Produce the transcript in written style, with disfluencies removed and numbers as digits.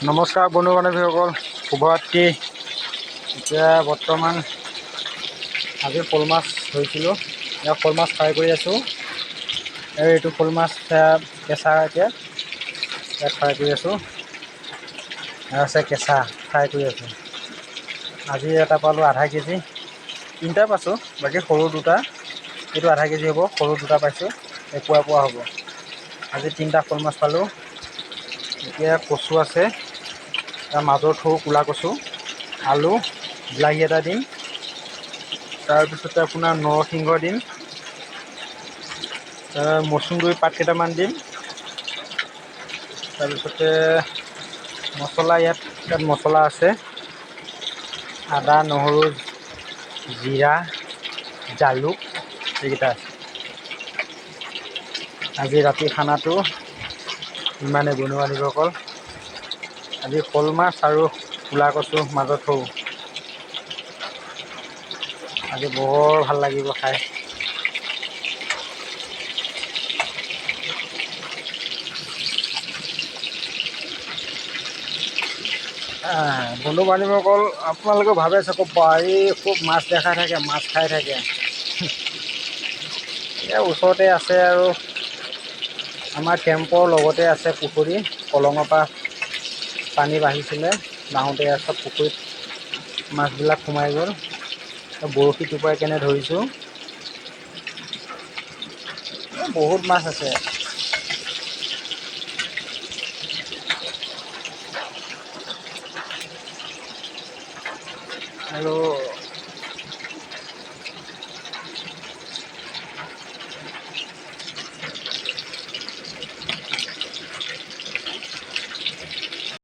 নমস্কাৰ বন্ধু বান্ধৱীসকল, শুভৰাত্ৰি। এতিয়া বৰ্তমান আজি শ'ল মাছ ধৰিছিলোঁ। এতিয়া শ'ল মাছ ফ্ৰাই কৰি আছোঁ। আৰু এইটো শ'ল মাছ কেঁচা এতিয়া ইয়াত ফ্ৰাই কৰি আছোঁ। আৰু আছে কেঁচা ফ্ৰাই কৰি আছোঁ। আজি এটা পালোঁ আধা কেজি, তিনিটা পাইছোঁ, বাকী সৰু দুটা। এইটো আধা কেজি হ'ব, সৰু দুটা পাইছোঁ, এপোৱা হ'ব। আজি তিনিটা শ'ল মাছ পালোঁ। এতিয়া কচু আছে, তাৰ মাজৰ থৌ ক'লা কচু, আলু, বিলাহী এটা দিম। তাৰপিছতে আপোনাৰ নৰসিংহ দিম, মচুন্দৰী পাত কেইটামান দিম। তাৰপিছতে মছলা ইয়াত মছলা আছে, আদা, নহৰু, জিৰা, জালুক এইকেইটা আছে। আজি ৰাতি খানাটো ইমানেই বন্ধু বান্ধৱীসকল। আজি শ'ল মাছ আৰু ক'লা কচু মাজৰ থৌ। আজি বৰ ভাল লাগিব খাই। বন্ধু বান্ধৱীসকল, আপোনালোকে ভাবে চাগে বাৰী খুব মাছ দেখাই থাকে, মাছ খাই থাকে। এই ওচৰতে আছে আৰু আমাৰ কেম্পৰ লগতে আছে পুখুৰী। কলঙৰ পৰা পানী বাঢ়িছিলে, বাঢ়োঁতে চব পুখুৰীত মাছবিলাক সোমাই গ'ল। বৰশী টোপাই কেনে ধৰিছোঁ। বহুত মাছ আছে। আৰু